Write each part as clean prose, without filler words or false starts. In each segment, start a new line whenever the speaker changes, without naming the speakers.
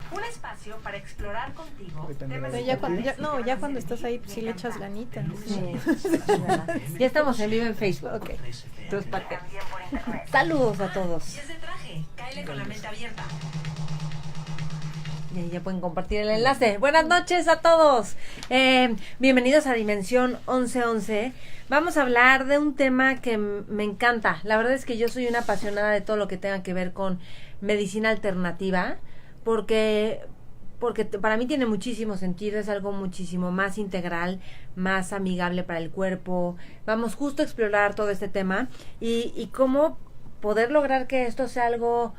Un espacio para explorar contigo.
Ya cuando estás ahí, pues sí le echas ganitas.
Sí, ya estamos en vivo en Facebook.
Ok.
Entonces, saludos a todos.
Y es de traje, cáele con la mente abierta.
Y ahí ya pueden compartir el enlace. Buenas noches a todos. Bienvenidos a Dimensión 1111. Vamos a hablar de un tema que me encanta. La verdad es que yo soy una apasionada de todo lo que tenga que ver con medicina alternativa, porque para mí tiene muchísimo sentido, es algo muchísimo más integral, más amigable para el cuerpo. Vamos justo a explorar todo este tema y cómo poder lograr que esto sea algo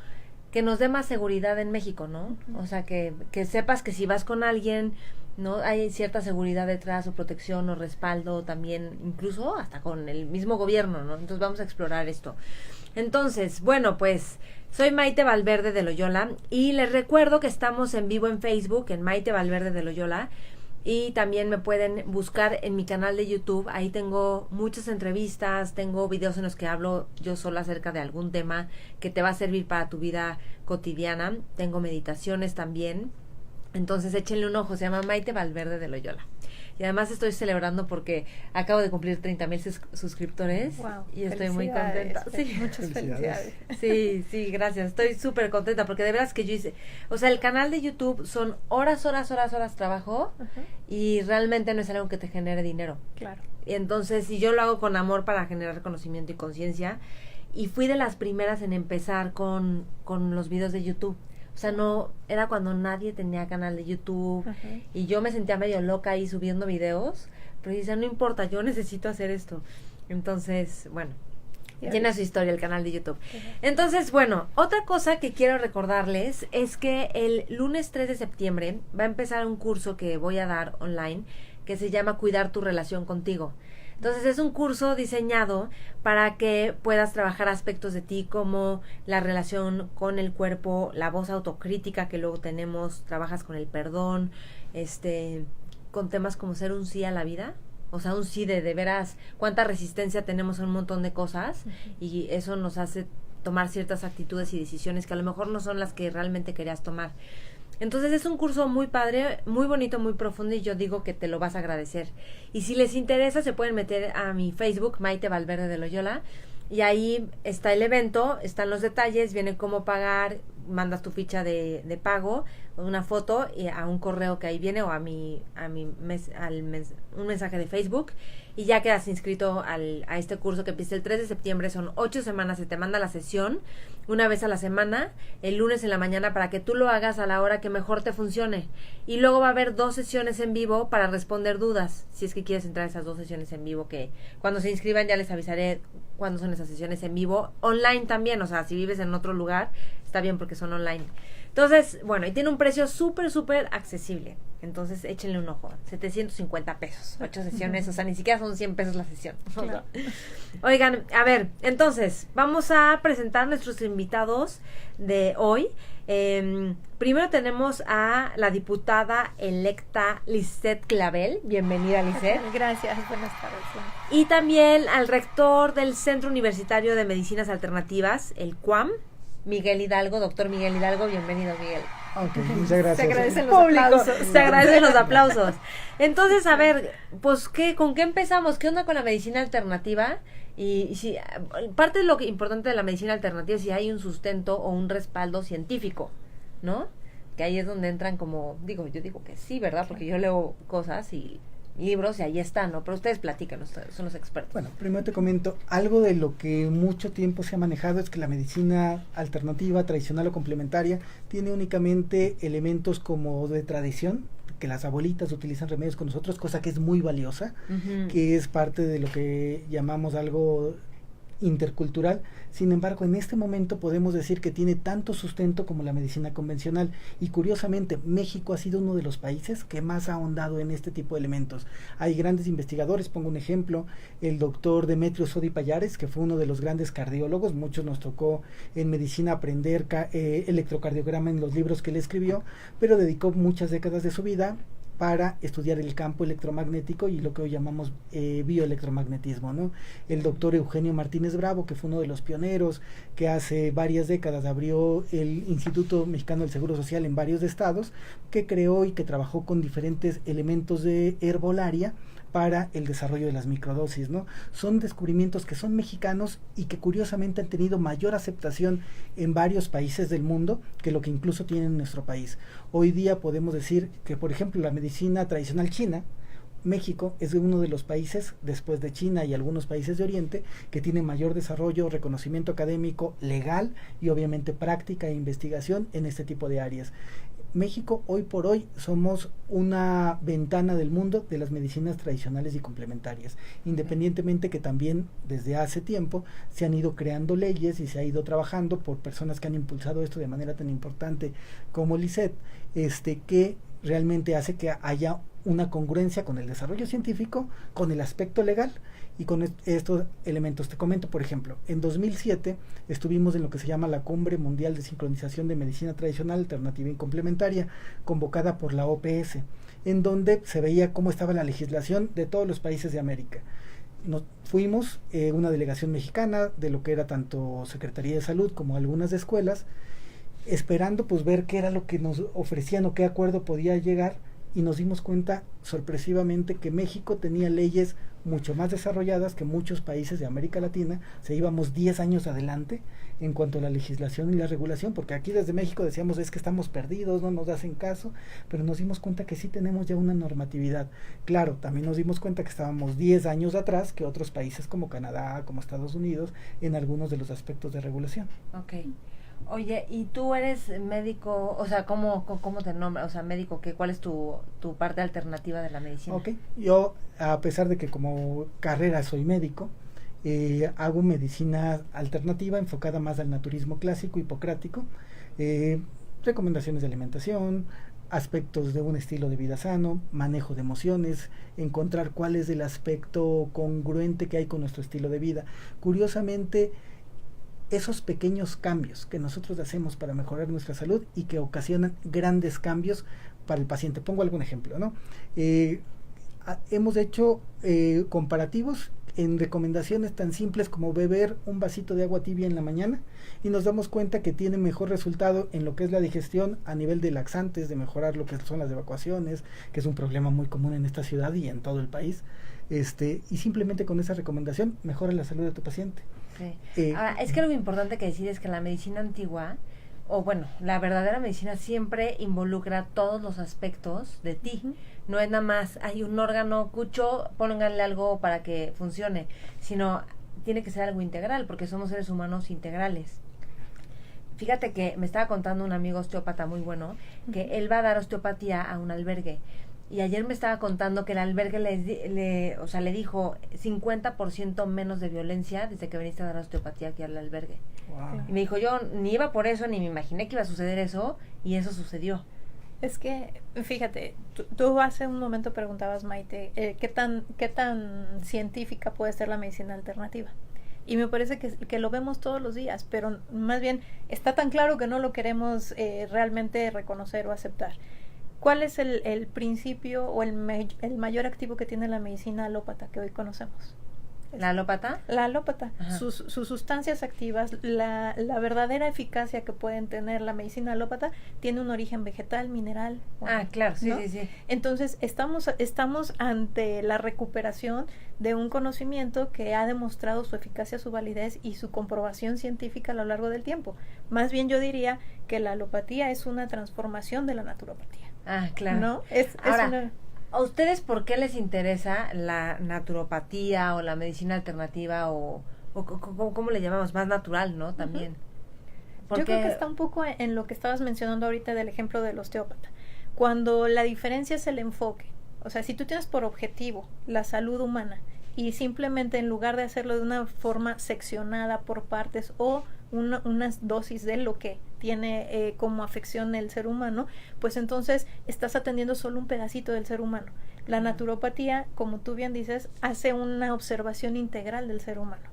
que nos dé más seguridad en México, ¿no? O sea, que sepas que si vas con alguien, ¿no? Hay cierta seguridad detrás o protección o respaldo también, incluso hasta con el mismo gobierno, ¿no? Entonces vamos a explorar esto. Entonces, bueno, pues soy Maite Valverde de Loyola y les recuerdo que estamos en vivo en Facebook, en Maite Valverde de Loyola, y también me pueden buscar en mi canal de YouTube. Ahí tengo muchas entrevistas, tengo videos en los que hablo yo sola acerca de algún tema que te va a servir para tu vida cotidiana. Tengo meditaciones también. Entonces échenle un ojo, se llama Maite Valverde de Loyola. Y además estoy celebrando porque acabo de cumplir 30,000 suscriptores.
Wow,
y estoy muy contenta. Sí.
Muchas felicidades.
Sí, gracias. Estoy súper contenta porque de veras que yo hice, o sea, el canal de YouTube son horas trabajo.
Ajá.
Y realmente no es algo que te genere dinero.
Claro.
Y entonces, y yo lo hago con amor para generar conocimiento y conciencia. Y fui de las primeras en empezar con los videos de YouTube. O sea, no, era cuando nadie tenía canal de YouTube.
Ajá.
Y yo me sentía medio loca ahí subiendo videos. Pero decía, no importa, yo necesito hacer esto. Entonces, bueno, tiene su historia el canal de YouTube. Entonces, bueno, otra cosa que quiero recordarles es que el lunes 3 de septiembre va a empezar un curso que voy a dar online que se llama Cuidar tu relación contigo. Entonces es un curso diseñado para que puedas trabajar aspectos de ti como la relación con el cuerpo, la voz autocrítica que luego tenemos, trabajas con el perdón, con temas como ser un sí a la vida. O sea, un sí de veras, cuánta resistencia tenemos a un montón de cosas. Uh-huh. Y eso nos hace tomar ciertas actitudes y decisiones que a lo mejor no son las que realmente querías tomar. Entonces es un curso muy padre, muy bonito, muy profundo y yo digo que te lo vas a agradecer. Y si les interesa se pueden meter a mi Facebook, Maite Valverde de Loyola, y ahí está el evento, están los detalles, viene cómo pagar, mandas tu ficha de pago, una foto y a un correo que ahí viene o un mensaje de Facebook y ya quedas inscrito a este curso que empieza el 3 de septiembre, son 8 semanas, se te manda la sesión una vez a la semana, el lunes en la mañana para que tú lo hagas a la hora que mejor te funcione y luego va a haber 2 sesiones en vivo para responder dudas, si es que quieres entrar a esas 2 sesiones en vivo que cuando se inscriban ya les avisaré cuándo son esas sesiones en vivo, online también, o sea, si vives en otro lugar está bien porque son online. Entonces, bueno, y tiene un precio súper accesible. Entonces, échenle un ojo. 750 pesos. 8 sesiones, o sea, ni siquiera son 100 pesos la sesión. Claro. Oigan, a ver, entonces, vamos a presentar nuestros invitados de hoy. Primero tenemos a la diputada electa Lisette Clavel. Bienvenida, Lisette.
Gracias, buenas tardes.
Y también al rector del Centro Universitario de Medicinas Alternativas, el CUAM, Miguel Hidalgo, doctor Miguel Hidalgo, bienvenido, Miguel.
Okay, muchas gracias.
Se agradecen los aplausos.
Se agradecen los aplausos. Entonces, a ver, pues, ¿con qué empezamos? ¿Qué onda con la medicina alternativa? Y si parte de lo que importante de la medicina alternativa es si hay un sustento o un respaldo científico, ¿no? Que ahí es donde entran como, yo digo que sí, ¿verdad? Porque yo leo cosas y libros y ahí están, ¿no? Pero ustedes platican, ustedes son los expertos.
Bueno, primero te comento, algo de lo que mucho tiempo se ha manejado es que la medicina alternativa, tradicional o complementaria, tiene únicamente elementos como de tradición, que las abuelitas utilizan remedios con nosotros, cosa que es muy valiosa, uh-huh, que es parte de lo que llamamos algo intercultural. Sin embargo, en este momento podemos decir que tiene tanto sustento como la medicina convencional y curiosamente México ha sido uno de los países que más ha ahondado en este tipo de elementos. Hay grandes investigadores, pongo un ejemplo, el doctor Demetrio Sodi Pallares, que fue uno de los grandes cardiólogos, muchos nos tocó en medicina aprender electrocardiograma en los libros que él escribió, pero dedicó muchas décadas de su vida para estudiar el campo electromagnético y lo que hoy llamamos bioelectromagnetismo, ¿no? El doctor Eugenio Martínez Bravo, que fue uno de los pioneros, que hace varias décadas abrió el Instituto Mexicano del Seguro Social en varios estados, que creó y que trabajó con diferentes elementos de herbolaria para el desarrollo de las microdosis, ¿no? Son descubrimientos que son mexicanos y que curiosamente han tenido mayor aceptación en varios países del mundo que lo que incluso tienen en nuestro país. Hoy día podemos decir que, por ejemplo, la medicina tradicional china, México es uno de los países, después de China y algunos países de Oriente, que tiene mayor desarrollo, reconocimiento académico, legal y obviamente práctica e investigación en este tipo de áreas. México hoy por hoy somos una ventana del mundo de las medicinas tradicionales y complementarias, independientemente que también desde hace tiempo se han ido creando leyes y se ha ido trabajando por personas que han impulsado esto de manera tan importante como Lisette, que realmente hace que haya una congruencia con el desarrollo científico, con el aspecto legal y con estos elementos. Te comento, por ejemplo, en 2007 estuvimos en lo que se llama la Cumbre Mundial de Sincronización de Medicina Tradicional, Alternativa y Complementaria, convocada por la OPS, en donde se veía cómo estaba la legislación de todos los países de América. Nos fuimos, una delegación mexicana, de lo que era tanto Secretaría de Salud como algunas escuelas, esperando pues ver qué era lo que nos ofrecían o qué acuerdo podía llegar, y nos dimos cuenta sorpresivamente que México tenía leyes mucho más desarrolladas que muchos países de América Latina. Se íbamos 10 años adelante en cuanto a la legislación y la regulación, porque aquí desde México decíamos es que estamos perdidos, no nos hacen caso, pero nos dimos cuenta que sí tenemos ya una normatividad. Claro, también nos dimos cuenta que estábamos 10 años atrás que otros países como Canadá, como Estados Unidos, en algunos de los aspectos de regulación.
Okay. Oye, ¿y tú eres médico? O sea, ¿cómo te nombras? O sea, médico, ¿cuál es tu parte alternativa de la medicina?
Ok, yo, a pesar de que como carrera soy médico, hago medicina alternativa enfocada más al naturismo clásico hipocrático, recomendaciones de alimentación, aspectos de un estilo de vida sano, manejo de emociones, encontrar cuál es el aspecto congruente que hay con nuestro estilo de vida. Curiosamente, esos pequeños cambios que nosotros hacemos para mejorar nuestra salud y que ocasionan grandes cambios para el paciente. Pongo algún ejemplo, ¿no? Hemos hecho comparativos en recomendaciones tan simples como beber un vasito de agua tibia en la mañana, y nos damos cuenta que tiene mejor resultado en lo que es la digestión a nivel de laxantes, de mejorar lo que son las evacuaciones, que es un problema muy común en esta ciudad y en todo el país, y simplemente con esa recomendación mejora la salud de tu paciente.
Sí. Ahora, es que lo importante que decir es que la medicina antigua, o bueno, la verdadera medicina siempre involucra todos los aspectos de ti. No es nada más, hay un órgano, cucho, pónganle algo para que funcione, sino tiene que ser algo integral, porque somos seres humanos integrales. Fíjate que me estaba contando un amigo osteópata muy bueno, que él va a dar osteopatía a un albergue. Y ayer me estaba contando que el albergue le dijo 50% menos de violencia desde que viniste a dar osteopatía aquí al albergue.
Wow.
Y me dijo, yo ni iba por eso, ni me imaginé que iba a suceder eso, y eso sucedió.
Es que, fíjate, tú hace un momento preguntabas, Maite, ¿qué tan científica puede ser la medicina alternativa? Y me parece que lo vemos todos los días, pero más bien está tan claro que no lo queremos realmente reconocer o aceptar. ¿Cuál es el principio o el mayor activo que tiene la medicina alópata que hoy conocemos?
¿La alópata?
La alópata. Sus sustancias activas, la verdadera eficacia que pueden tener la medicina alópata tiene un origen vegetal, mineral.
Claro, sí,
¿no?
sí.
Entonces, estamos ante la recuperación de un conocimiento que ha demostrado su eficacia, su validez y su comprobación científica a lo largo del tiempo. Más bien yo diría que la alopatía es una transformación de la naturopatía.
Claro.
¿No?
Ahora, ¿a ustedes por qué les interesa la naturopatía o la medicina alternativa o cómo le llamamos? Más natural, ¿no? También.
Yo creo que está un poco en lo que estabas mencionando ahorita del ejemplo del osteópata. Cuando la diferencia es el enfoque. O sea, si tú tienes por objetivo la salud humana y simplemente en lugar de hacerlo de una forma seccionada por partes o unas dosis de lo que tiene como afección el ser humano, pues entonces estás atendiendo solo un pedacito del ser humano. La naturopatía, como tú bien dices, hace una observación integral del ser humano.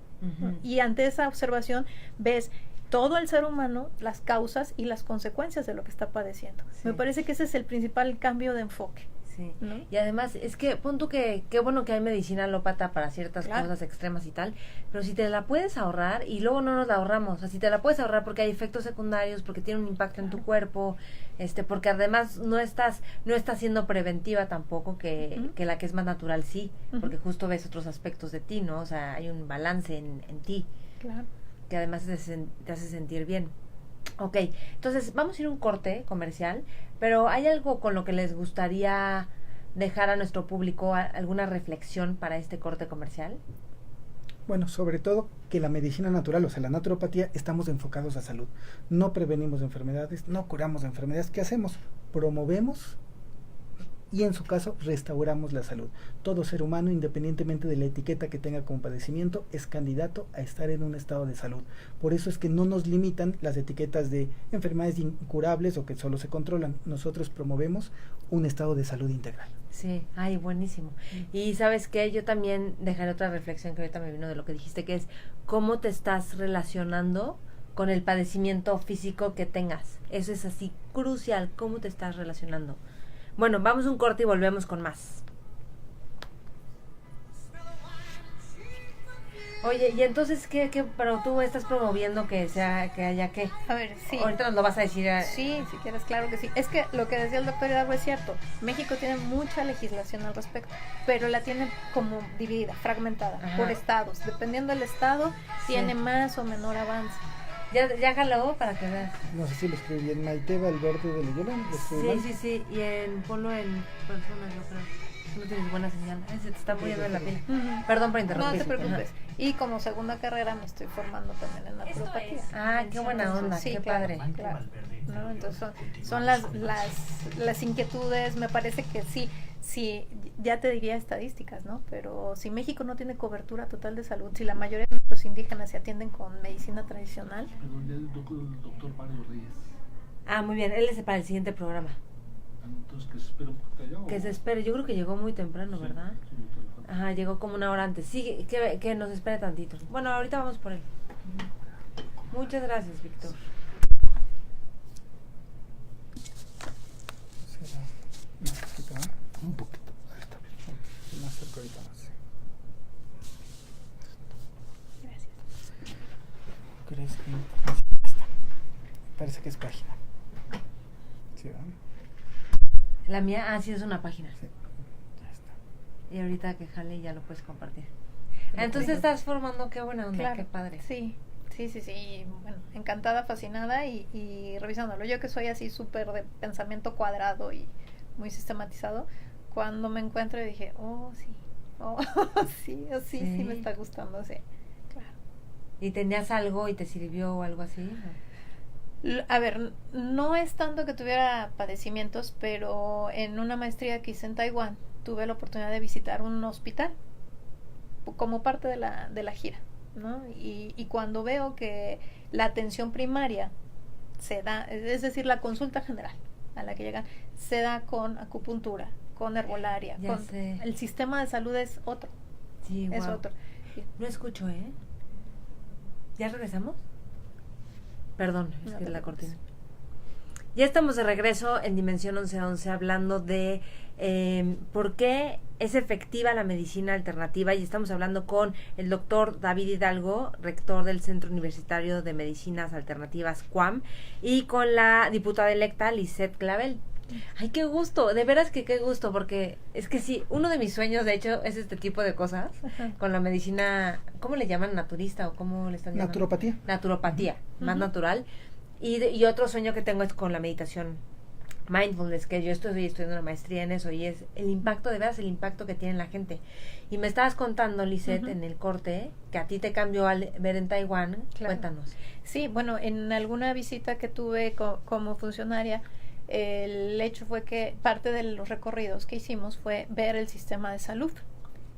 Y ante esa observación ves todo el ser humano, las causas y las consecuencias de lo que está padeciendo. Sí. Me parece que ese es el principal cambio de enfoque.
Sí,
¿no?
y además es que pon tú que qué bueno que hay medicina alópata para ciertas
Claro.
cosas extremas y tal, pero si te la puedes ahorrar y luego no nos la ahorramos, o sea, si te la puedes ahorrar porque hay efectos secundarios, porque tiene un impacto en tu cuerpo, porque además no estás siendo preventiva tampoco que,
Ujú.
que la que es más natural sí,
Ujú.
porque justo ves otros aspectos de ti, ¿no? O sea, hay un balance en ti
Claro.
que además te hace sentir bien. Ok, entonces vamos a ir a un corte comercial, pero ¿hay algo con lo que les gustaría dejar a nuestro público, alguna reflexión para este corte comercial?
Bueno, sobre todo que la medicina natural, o sea, la naturopatía, estamos enfocados a salud. No prevenimos enfermedades, no curamos enfermedades. ¿Qué hacemos? Promovemos y en su caso restauramos la salud. Todo ser humano, independientemente de la etiqueta que tenga como padecimiento, es candidato a estar en un estado de salud. Por eso es que no nos limitan las etiquetas de enfermedades incurables o que solo se controlan. Nosotros promovemos un estado de salud integral.
Sí, ay, buenísimo. Y ¿sabes qué? Yo también dejaré otra reflexión que ahorita me vino de lo que dijiste, que es cómo te estás relacionando con el padecimiento físico que tengas. Eso es así crucial, cómo te estás relacionando. Bueno, vamos a un corte y volvemos con más. Oye, y entonces, pero tú estás promoviendo que haya qué?
A ver, sí.
Ahorita nos lo vas a decir.
Sí, si quieres, claro que sí. Es que lo que decía el doctor Hidalgo es cierto. México tiene mucha legislación al respecto, pero la tiene como dividida, fragmentada,
Ajá.
por estados. Dependiendo del estado,
Sí.
tiene más o menor avance.
Ya jaló para que veas.
No sé si lo escribí bien. Maite Valverde de Loyola. ¿Lo escribí mal?
Sí. Y ponlo en personas, yo creo. No tienes buena señal. Ay, se te está muriendo en la pila. Perdón por
No
interrumpir.
te preocupes. Y como segunda carrera me estoy formando también en naturopatía.
Ah, qué buena onda,
Sí,
qué
claro,
padre.
claro. ¿No? Entonces son las inquietudes, me parece que sí, ya te diría estadísticas, ¿no? Pero si México no tiene cobertura total de salud, si la mayoría de nuestros indígenas se atienden con medicina tradicional,
Perdón, ya el doctor Mario Reyes.
Ah, muy bien. Él es para el siguiente programa.
Entonces, que se espera un poquito allá.
Que se espere. Yo creo que llegó muy temprano, ¿verdad?
Sí, doctor Alejandro.
Ajá, llegó como una hora antes. Sí, que nos espere tantito. Bueno, ahorita vamos por él. Muchas gracias, Víctor.
Será más poquito, ¿eh?
Un poquito. Ahí está bien.
Más cerca ahorita más.
gracias.
¿Crees que ya está? Parece que es página. Sí, ¿verdad?
La mía, sí, es una página.
Sí. Ya está.
Y ahorita que jale ya lo puedes compartir.
Pero
Entonces
bueno.
estás formando, qué buena onda,
Claro,
qué padre.
Sí. Y, bueno, encantada, fascinada y revisándolo. Yo que soy así súper de pensamiento cuadrado y muy sistematizado, cuando me encuentro dije, sí me está gustando, sí, claro.
¿Y tenías algo y te sirvió o algo así?
A ver, no es tanto que tuviera padecimientos, pero en una maestría que hice en Taiwán tuve la oportunidad de visitar un hospital como parte de la gira, ¿no? Y cuando veo que la atención primaria se da, es decir, la consulta general a la que llegan, se da con acupuntura, con herbolaria,
Ya sé.
el sistema de salud es otro,
Sí,
es
guau.
otro.
No escucho, ¿eh? ¿Ya regresamos? Perdón, es
No
que
te
la
preocupes.
cortina. Ya estamos de regreso en Dimensión 1111 hablando de por qué es efectiva la medicina alternativa y estamos hablando con el doctor David Hidalgo, rector del Centro Universitario de Medicinas Alternativas CUAM, y con la diputada electa Lisette Clavel. Ay, qué gusto, de veras que qué gusto, porque es que sí, uno de mis sueños de hecho es este tipo de cosas,
Ajá.
con la medicina, ¿cómo le llaman? ¿Naturista o cómo le están llamando?
Naturopatía.
Naturopatía, más
Ujú.
natural. Y otro sueño que tengo es con la meditación mindfulness, que yo estoy estudiando una maestría en eso, y es el impacto, de veras el impacto que tiene en la gente. Y me estabas contando, Lisette,
Ujú.
en el corte, que a ti te cambió al ver en Taiwán.
Claro.
Cuéntanos.
Sí, bueno, en alguna visita que tuve como funcionaria, el hecho fue que parte de los recorridos que hicimos fue ver el sistema de salud.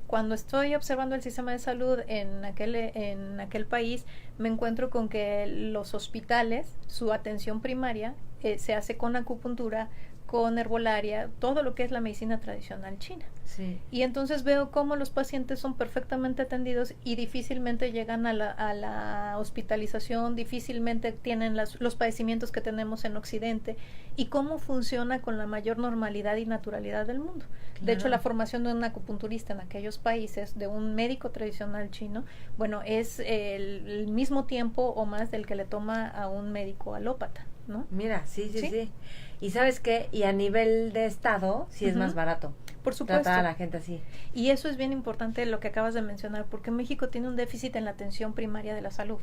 Cuando estoy observando el sistema de salud en aquel país, me encuentro con que los hospitales, su atención primaria, se hace con acupuntura, con herbolaria, todo lo que es la medicina tradicional china.
Sí.
Y entonces veo cómo los pacientes son perfectamente atendidos y difícilmente llegan a la hospitalización, difícilmente tienen los padecimientos que tenemos en Occidente, y cómo funciona con la mayor normalidad y naturalidad del mundo.
Claro.
De hecho, la formación de un acupunturista en aquellos países, de un médico tradicional chino, bueno, es el mismo tiempo o más del que le toma a un médico alópata, ¿no?
Mira, sí.
¿Sí?
Y ¿sabes qué? Y a nivel de estado, sí es
Ujú.
más barato.
Por supuesto.
Tratar a la gente así.
Y eso es bien importante lo que acabas de mencionar, porque México tiene un déficit en la atención primaria de la salud.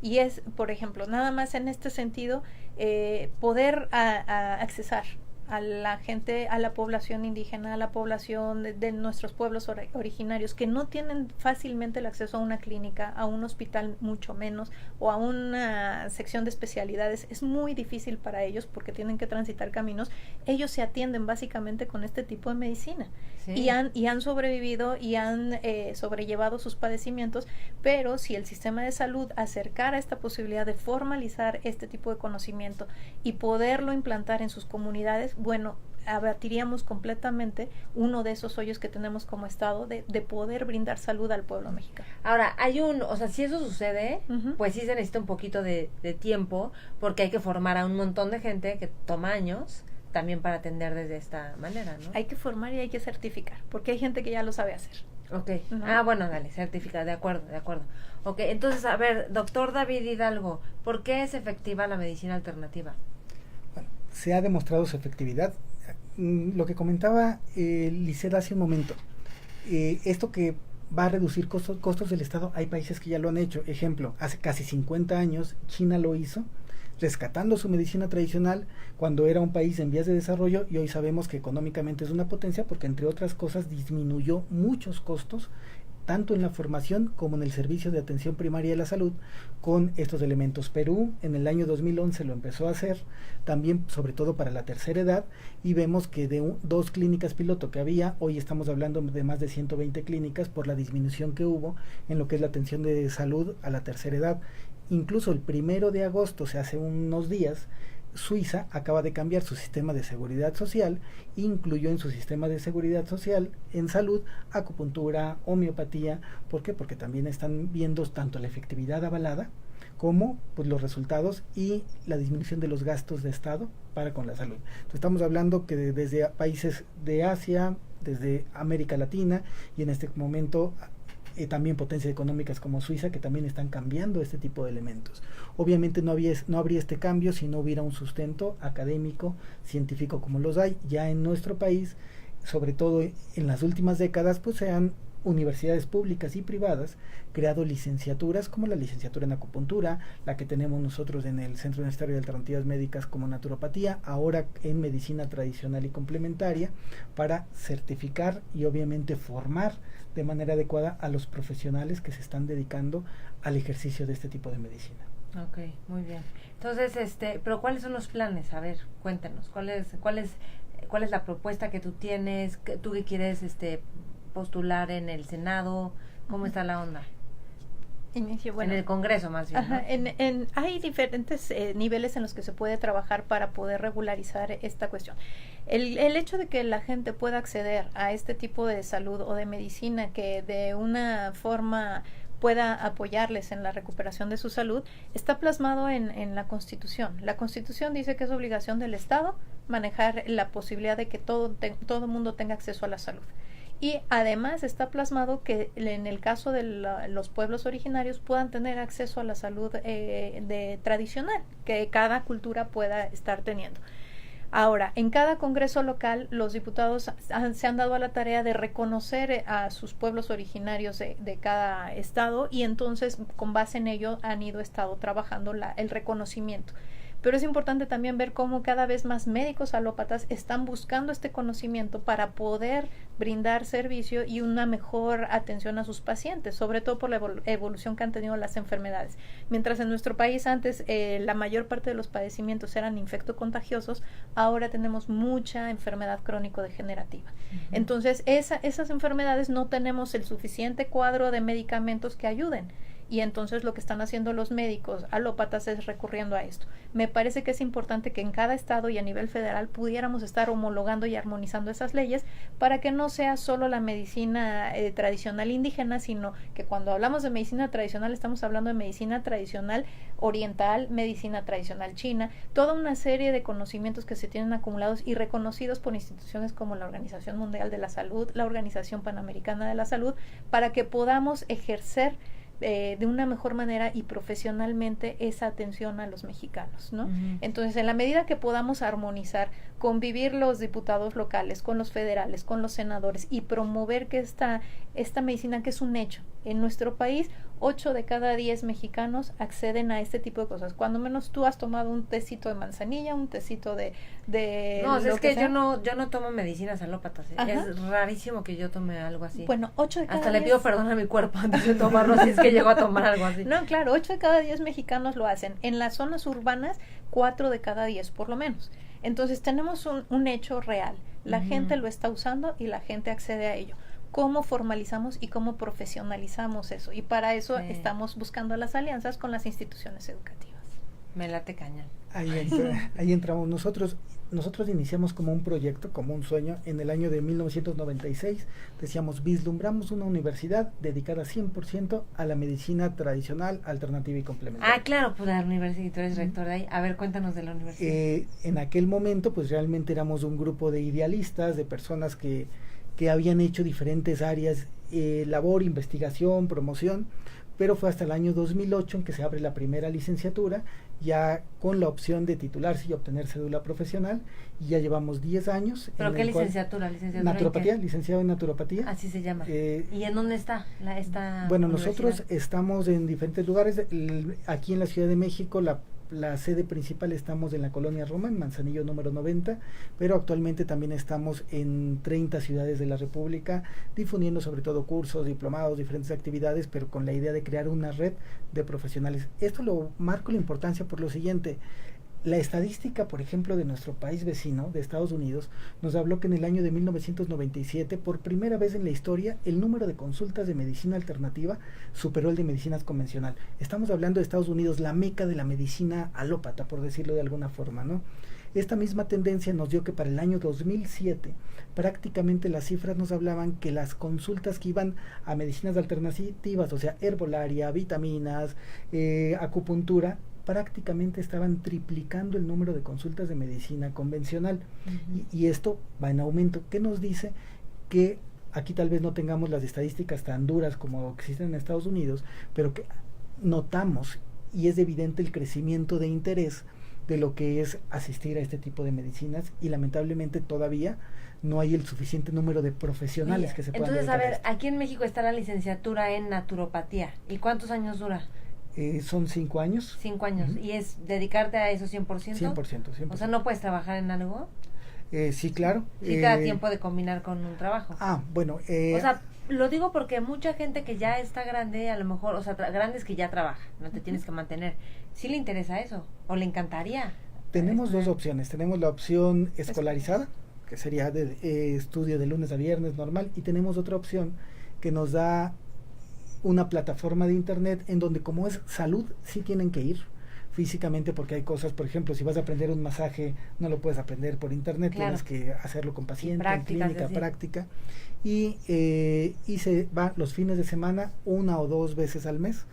Y es, por ejemplo, nada más en este sentido, poder accesar a la gente, a la población indígena, a la población de nuestros pueblos originarios, que no tienen fácilmente el acceso a una clínica, a un hospital mucho menos, o a una sección de especialidades. Es muy difícil para ellos porque tienen que transitar caminos. Ellos se atienden básicamente con este tipo de medicina.
Sí.
Y han sobrevivido y han sobrellevado sus padecimientos, pero si el sistema de salud acercara esta posibilidad de formalizar este tipo de conocimiento y poderlo implantar en sus comunidades, bueno, abatiríamos completamente uno de esos hoyos que tenemos como Estado de poder brindar salud al pueblo mexicano.
Ahora, o sea, si eso sucede,
Ujú.
pues sí se necesita un poquito de tiempo, porque hay que formar a un montón de gente que toma años también para atender desde esta manera, ¿no?
Hay que formar y hay que certificar, porque hay gente que ya lo sabe hacer.
Ok.
¿No?
Ah, bueno, dale, certifica, de acuerdo. Ok, entonces, a ver, doctor David Hidalgo, ¿por qué es efectiva la medicina alternativa?
Bueno, se ha demostrado su efectividad. Lo que comentaba Lisset hace un momento, esto que va a reducir costos del Estado, hay países que ya lo han hecho. Ejemplo, hace casi 50 años China lo hizo, rescatando su medicina tradicional cuando era un país en vías de desarrollo, y hoy sabemos que económicamente es una potencia porque, entre otras cosas, disminuyó muchos costos tanto en la formación como en el servicio de atención primaria de la salud con estos elementos. Perú en el año 2011 lo empezó a hacer, también sobre todo para la tercera edad, y vemos que de 2 clínicas piloto que había, hoy estamos hablando de más de 120 clínicas por la disminución que hubo en lo que es la atención de salud a la tercera edad. Incluso el 1 de agosto, se hace unos días, Suiza acaba de cambiar su sistema de seguridad social, incluyó en su sistema de seguridad social en salud acupuntura, homeopatía. ¿Por qué? Porque también están viendo tanto la efectividad avalada como pues los resultados y la disminución de los gastos de Estado para con la salud. Entonces, estamos hablando que desde países de Asia, desde América Latina y en este momento también potencias económicas como Suiza, que también están cambiando este tipo de elementos. Obviamente no habría este cambio si no hubiera un sustento académico, científico como los hay. Ya en nuestro país, sobre todo en las últimas décadas, pues se han universidades públicas y privadas creado licenciaturas como la licenciatura en acupuntura, la que tenemos nosotros en el Centro Universitario de Alternativas Médicas como naturopatía, ahora en medicina tradicional y complementaria, para certificar y obviamente formar de manera adecuada a los profesionales que se están dedicando al ejercicio de este tipo de medicina.
Ok, muy bien. Entonces, pero ¿cuáles son los planes? A ver, cuéntanos, ¿cuál es la propuesta que tú tienes? ¿Tú qué quieres postular en el Senado? ¿Cómo está la onda?
Bueno,
en el Congreso, más bien.
Ajá,
¿no?
hay diferentes niveles en los que se puede trabajar para poder regularizar esta cuestión. El hecho de que la gente pueda acceder a este tipo de salud o de medicina que de una forma pueda apoyarles en la recuperación de su salud, está plasmado en la Constitución. La Constitución dice que es obligación del Estado manejar la posibilidad de que todo mundo tenga acceso a la salud. Y además está plasmado que en el caso de los pueblos originarios puedan tener acceso a la salud tradicional, que cada cultura pueda estar teniendo. Ahora, en cada congreso local, los diputados se han dado a la tarea de reconocer a sus pueblos originarios de cada estado, y entonces, con base en ello, han estado trabajando el reconocimiento. Pero es importante también ver cómo cada vez más médicos alópatas están buscando este conocimiento para poder brindar servicio y una mejor atención a sus pacientes, sobre todo por la evolución que han tenido las enfermedades. Mientras en nuestro país antes la mayor parte de los padecimientos eran infectocontagiosos, ahora tenemos mucha enfermedad crónico-degenerativa. Entonces, esas enfermedades no tenemos el suficiente cuadro de medicamentos que ayuden. y entonces lo que están haciendo los médicos alópatas es recurriendo a esto. Me parece que es importante que en cada estado y a nivel federal pudiéramos estar homologando y armonizando esas leyes para que no sea solo la medicina tradicional indígena, sino que cuando hablamos de medicina tradicional estamos hablando de medicina tradicional oriental, medicina tradicional china, toda una serie de conocimientos que se tienen acumulados y reconocidos por instituciones como la Organización Mundial de la Salud, la Organización Panamericana de la Salud, para que podamos ejercer de una mejor manera y profesionalmente esa atención a los mexicanos, ¿no? Entonces, en la medida que podamos armonizar, convivir los diputados locales con los federales, con los senadores y promover que esta medicina, que es un hecho, en nuestro país 8 de cada 10 mexicanos acceden a este tipo de cosas. Cuando menos tú has tomado un tecito de manzanilla, un tecito de
no,
lo
es que
sea.
yo no tomo medicinas alópatas. Es rarísimo que yo tome algo así.
Bueno, 8 de cada
Hasta
10.
le pido perdón a mi cuerpo antes de tomarlo si es que llego a tomar algo así.
No, claro, 8 de cada 10 mexicanos lo hacen. En las zonas urbanas, 4 de cada 10 por lo menos. Entonces tenemos un hecho real. La gente lo está usando y la gente accede a ello. ¿Cómo formalizamos y cómo profesionalizamos eso? Y para eso estamos buscando las alianzas con las instituciones educativas.
Me late cañón.
Ahí entramos nosotros. Nosotros iniciamos como un proyecto, como un sueño, en el año de 1996. Decíamos, vislumbramos una universidad dedicada 100% a la medicina tradicional, alternativa y complementaria.
Ah, claro, pues la universidad, tú eres rector de ahí. A ver, cuéntanos de la universidad.
En aquel momento, pues realmente éramos un grupo de idealistas, de personas que habían hecho diferentes áreas, labor, investigación, promoción, pero fue hasta el año 2008 en que se abre la primera licenciatura, ya con la opción de titularse y obtener cédula profesional, y ya llevamos 10 años.
¿Pero qué licenciatura?
Naturopatía, licenciado en naturopatía.
Así se llama. ¿Y en dónde está esta
Bueno,
universidad?
nosotros estamos en diferentes lugares. Aquí en la Ciudad de México, la sede principal estamos en la Colonia Roma, en Manzanillo número 90, pero actualmente también estamos en 30 ciudades de la República, difundiendo sobre todo cursos, diplomados, diferentes actividades, pero con la idea de crear una red de profesionales. Esto lo marco la importancia por lo siguiente. La estadística, por ejemplo, de nuestro país vecino, de Estados Unidos, nos habló que en el año de 1997, por primera vez en la historia, el número de consultas de medicina alternativa superó el de medicinas convencional. Estamos hablando de Estados Unidos, la meca de la medicina alópata, por decirlo de alguna forma, ¿no? Esta misma tendencia nos dio que para el año 2007, prácticamente las cifras nos hablaban que las consultas que iban a medicinas alternativas, o sea, herbolaria, vitaminas, acupuntura, prácticamente estaban triplicando el número de consultas de medicina convencional. Y esto va en aumento. ¿Qué nos dice? Que aquí tal vez no tengamos las estadísticas tan duras como existen en Estados Unidos, pero que notamos y es evidente el crecimiento de interés de lo que es asistir a este tipo de medicinas, y lamentablemente todavía no hay el suficiente número de profesionales que se puedan
Entonces, a
dedicar
ver,
esto.
aquí en México está la licenciatura en naturopatía. ¿Y cuántos años dura?
Son 5 años.
5 años. ¿Y es dedicarte a eso 100%?
100%.
O sea, ¿no puedes trabajar en algo?
Sí, claro.
Sí te da tiempo de combinar con un trabajo.
Bueno.
O sea, lo digo porque mucha gente que ya está grande, a lo mejor, o sea, grandes que ya trabaja, no te tienes que mantener. ¿Sí le interesa eso? ¿O le encantaría?
Tenemos dos opciones. Tenemos la opción escolarizada, que sería de estudio de lunes a viernes normal, y tenemos otra opción que nos da una plataforma de internet en donde, como es salud, sí tienen que ir físicamente, porque hay cosas, por ejemplo, si vas a aprender un masaje, no lo puedes aprender por internet,
claro.
Tienes que hacerlo con paciente, en clínica,
sí.
práctica, y se va los fines de semana 1 o 2 veces al mes,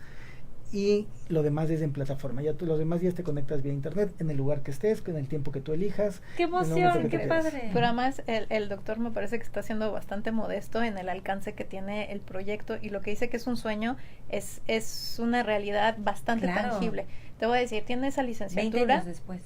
y lo demás es en plataforma. Ya los demás días te conectas vía internet en el lugar que estés, en el tiempo que tú elijas.
¡Qué emoción! ¡Qué padre!
Pero además el doctor me parece que está siendo bastante modesto en el alcance que tiene el proyecto, y lo que dice que es un sueño es una realidad bastante tangible. Te voy a decir, tiene esa licenciatura.
20 años después.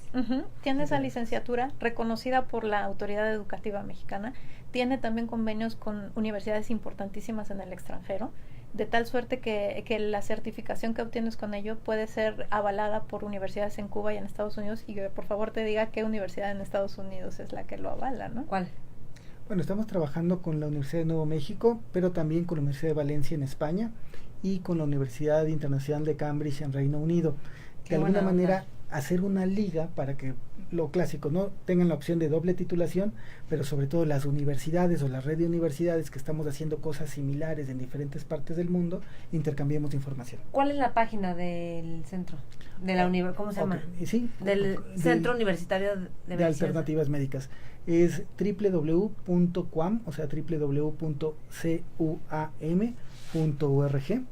Tiene esa licenciatura reconocida por la Autoridad Educativa Mexicana. Tiene también convenios con universidades importantísimas en el extranjero, de tal suerte que la certificación que obtienes con ello puede ser avalada por universidades en Cuba y en Estados Unidos, y que por favor te diga qué universidad en Estados Unidos es la que lo avala, ¿no?
¿Cuál?
Bueno, estamos trabajando con la Universidad de Nuevo México, pero también con la Universidad de Valencia en España y con la Universidad Internacional de Cambridge en Reino Unido. De alguna manera hacer una liga para que lo clásico, ¿no? Tengan la opción de doble titulación, pero sobre todo las universidades o la red de universidades que estamos haciendo cosas similares en diferentes partes del mundo, intercambiemos información.
¿Cuál es la página del centro? De la ¿cómo se llama?
Sí,
Del Centro Universitario de Medicina.
Alternativas Médicas. Es www.cuam, o sea, www.cuam.org.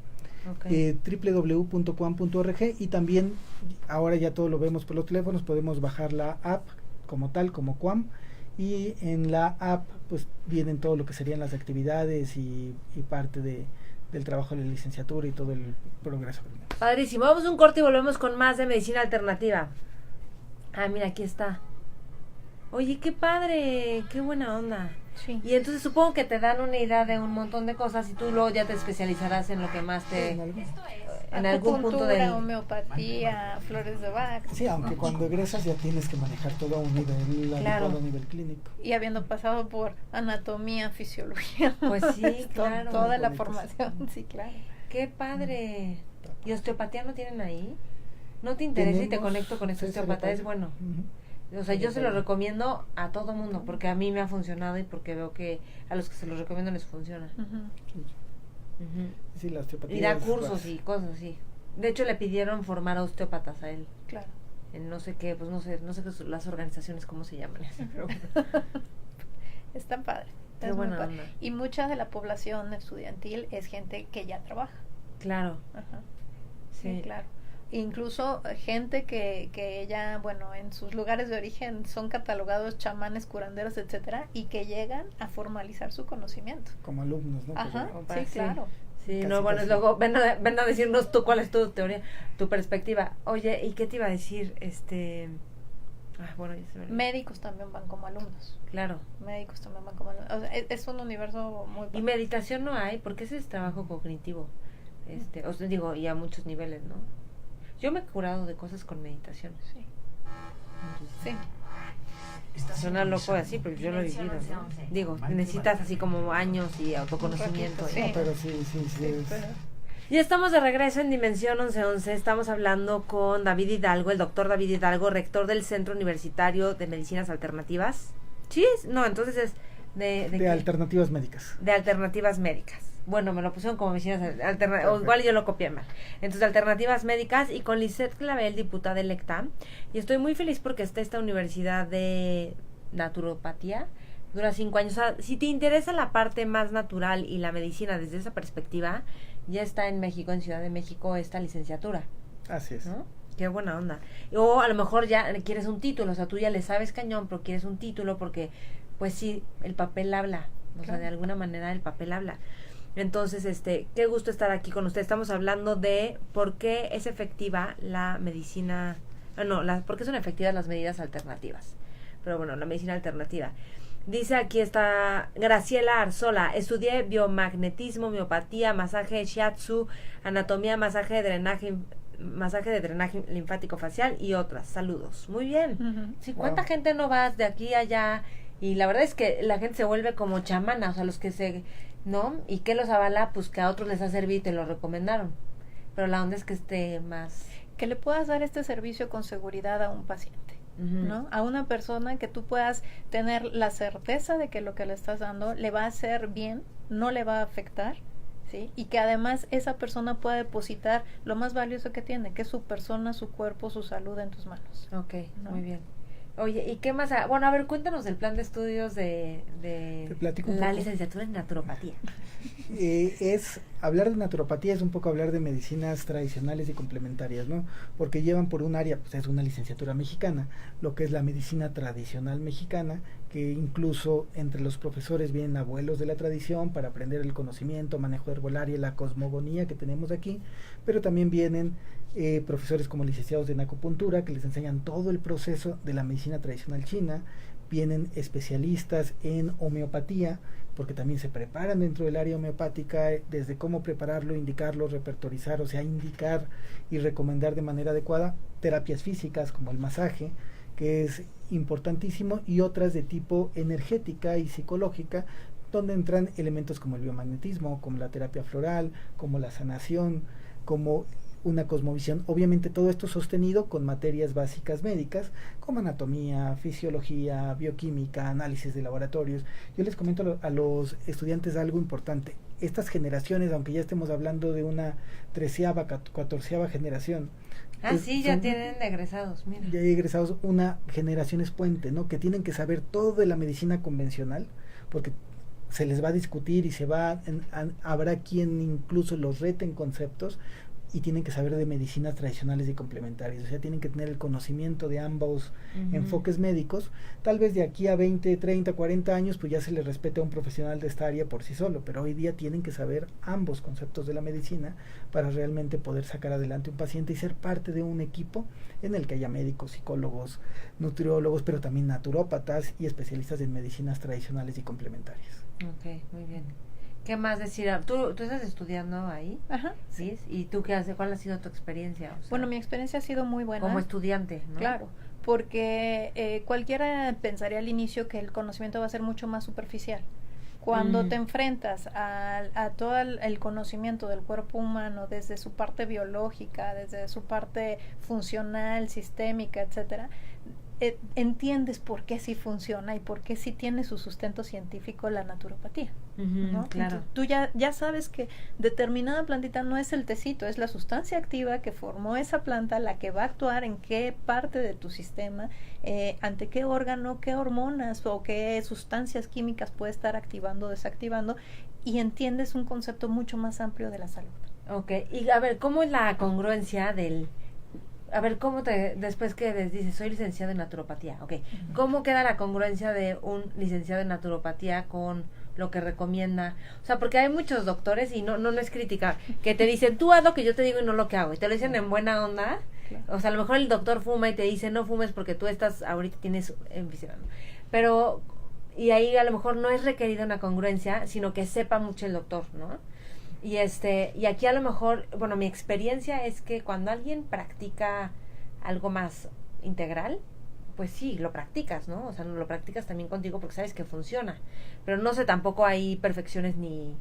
Okay.
www.cuam.org, y también ahora ya todo lo vemos por los teléfonos, podemos bajar la app como tal, como Cuam, y en la app pues vienen todo lo que serían las actividades y parte del trabajo de la licenciatura y todo el progreso.
Padrísimo, vamos a un corte y volvemos con más de medicina alternativa. Ah, mira, aquí está. Oye, qué padre, qué buena onda.
Sí.
Y entonces supongo que te dan una idea de un montón de cosas y tú luego ya te especializarás en lo que más te...
Esto es
en algún punto
Acupuntura,
del...
homeopatía, flores de Bach.
Sí, aunque cuando egresas ya tienes que manejar todo a un nivel
Claro.
adecuado, a nivel clínico.
Y habiendo pasado por anatomía, fisiología.
Pues sí, claro.
Toda la
Bonitas.
formación, sí, claro.
Qué padre. ¿Y osteopatía no tienen ahí? ¿No te interesa y te
Tenemos
conecto con este
César
osteopata?
Padre.
Es bueno.
Ujú.
O sea, yo se lo
Padre.
recomiendo a todo mundo porque a mí me ha funcionado y porque veo que a los que se los recomiendo les funciona.
Ujú.
Ujú.
Sí, la osteopatía
Y da
es
cursos
base.
y cosas así. De hecho, le pidieron formar a osteópatas a él.
Claro.
En no sé qué, pues no sé las organizaciones cómo se llaman. Pero bueno.
Está padre.
Qué
es muy
buena
padre.
onda.
Y mucha de la población estudiantil es gente que ya trabaja.
Claro,
Ajá.
sí.
Sí, claro. Incluso gente que ya, bueno, en sus lugares de origen son catalogados chamanes, curanderos, etcétera, y que llegan a formalizar su conocimiento.
Como alumnos, ¿no?
Ajá,
Pero-
sí,
Sí.
claro.
Sí,
Casi,
no, bueno,
casi.
luego ven a decirnos tú cuál es tu teoría, tu perspectiva. Oye, ¿y qué te iba a decir? Bueno, ya se me olvidó.
Médicos también van como alumnos.
Claro.
Médicos también van como alumnos. O sea, es un universo muy
Y
padre.
meditación no hay, porque ese es trabajo cognitivo. O sea, digo, y a muchos niveles, ¿no? Yo me he curado de cosas con meditación.
Sí, sí.
Suena loco así, pero yo lo he vivido, ¿no? Digo, necesitas así como años y autoconocimiento.
Sí.
No, pero sí, sí, sí. es-
pero-
Ya estamos de regreso en Dimensión 1111. Estamos hablando con David Hidalgo, el doctor David Hidalgo, rector del Centro Universitario de Medicinas Alternativas. ¿Sí? No, entonces es
de
¿qué?
alternativas médicas.
De alternativas médicas. Bueno, me lo pusieron como medicinas alternativas, o igual yo lo copié mal. Entonces, alternativas médicas y con Lisette Clavel, diputada electa. Y estoy muy feliz porque está esta universidad de naturopatía. Dura 5 años. O sea, si te interesa la parte más natural y la medicina desde esa perspectiva, ya está en México, en Ciudad de México, esta licenciatura,
Así es.
¿no? Qué buena onda. O a lo mejor ya quieres un título, o sea, tú ya le sabes cañón, pero quieres un título porque, pues sí, el papel habla. O sea,
Claro.
de alguna manera el papel habla. Entonces, qué gusto estar aquí con usted. Estamos hablando de por qué es efectiva la medicina, por qué son efectivas las medidas alternativas. Pero bueno, la medicina alternativa. Dice aquí está Graciela Arzola, estudié biomagnetismo, homeopatía, masaje shiatsu, anatomía, masaje de drenaje linfático facial y otras. Saludos. Muy bien.
Ujú.
Sí, ¿cuánta
Wow.
gente no va de aquí a allá? Y la verdad es que la gente se vuelve como chamana, o sea, los que ¿no? ¿Y qué los avala? Pues que a otros les ha servido y te lo recomendaron. Pero la onda es que esté más...
Que le puedas dar este servicio con seguridad a un paciente,
Ujú.
¿no? A una persona que tú puedas tener la certeza de que lo que le estás dando le va a hacer bien, no le va a afectar, ¿sí? Y que además esa persona pueda depositar lo más valioso que tiene, que es su persona, su cuerpo, su salud en tus manos.
Ok,
¿No?
muy bien. Oye, ¿y qué más? Bueno, a ver, cuéntanos del plan de estudios de
Te platico un
la
poco.
licenciatura en naturopatía.
Hablar de naturopatía es un poco hablar de medicinas tradicionales y complementarias, ¿no? Porque llevan por un área, pues es una licenciatura mexicana, lo que es la medicina tradicional mexicana, que incluso entre los profesores vienen abuelos de la tradición para aprender el conocimiento, manejo de herbolaria, la cosmogonía que tenemos aquí, pero también vienen profesores como licenciados en acupuntura que les enseñan todo el proceso de la medicina tradicional china, vienen especialistas en homeopatía, porque también se preparan dentro del área homeopática, desde cómo prepararlo, indicarlo, repertorizar, o sea, indicar y recomendar de manera adecuada terapias físicas como el masaje, que es importantísimo, y otras de tipo energética y psicológica, donde entran elementos como el biomagnetismo, como la terapia floral, como la sanación, como una cosmovisión. Obviamente todo esto sostenido con materias básicas médicas como anatomía, fisiología, bioquímica, análisis de laboratorios. Yo les comento a los estudiantes algo importante. Estas generaciones, aunque ya estemos hablando de una 13ª, 14ª generación.
Sí, ya tienen egresados, mira.
Ya hay egresados, una generación es puente, ¿no? Que tienen que saber todo de la medicina convencional, porque se les va a discutir y habrá quien incluso los rete en conceptos, y tienen que saber de medicinas tradicionales y complementarias, o sea, tienen que tener el conocimiento de ambos enfoques médicos. Tal vez de aquí a 20, 30, 40 años, pues ya se les respete a un profesional de esta área por sí solo, pero hoy día tienen que saber ambos conceptos de la medicina para realmente poder sacar adelante un paciente y ser parte de un equipo en el que haya médicos, psicólogos, nutriólogos, pero también naturópatas y especialistas en medicinas tradicionales y complementarias.
Ok, muy bien. ¿Qué más decir? ¿Tú estás estudiando ahí?
Ajá.
¿Sí? ¿Y tú qué haces? ¿Cuál ha sido tu experiencia? O sea,
Bueno, mi experiencia ha sido muy buena.
como estudiante, ¿no?
Claro, porque cualquiera pensaría al inicio que el conocimiento va a ser mucho más superficial. Cuando te enfrentas a todo el conocimiento del cuerpo humano, desde su parte biológica, desde su parte funcional, sistémica, etcétera, entiendes por qué sí funciona y por qué sí tiene su sustento científico la naturopatía, ¿no?
Claro.
Entonces, tú ya sabes que determinada plantita no es el tecito, es la sustancia activa que formó esa planta la que va a actuar en qué parte de tu sistema, ante qué órgano, qué hormonas o qué sustancias químicas puede estar activando o desactivando, y entiendes un concepto mucho más amplio de la salud.
Ok, y a ver, ¿cómo es la congruencia del... A ver, después que les dices, soy licenciado en naturopatía, ok, ¿cómo queda la congruencia de un licenciado en naturopatía con lo que recomienda? O sea, porque hay muchos doctores, y no es crítica, que te dicen, tú haz lo que yo te digo y no lo que hago, y te lo dicen en buena onda. Claro. O sea, a lo mejor el doctor fuma y te dice, no fumes porque tú ahorita tienes enfisema, pero, y ahí a lo mejor no es requerida una congruencia, sino que sepa mucho el doctor, ¿no? Y y aquí a lo mejor, bueno, mi experiencia es que cuando alguien practica algo más integral, pues sí, lo practicas, ¿no? O sea, lo practicas también contigo porque sabes que funciona. Pero no sé, tampoco hay perfecciones ni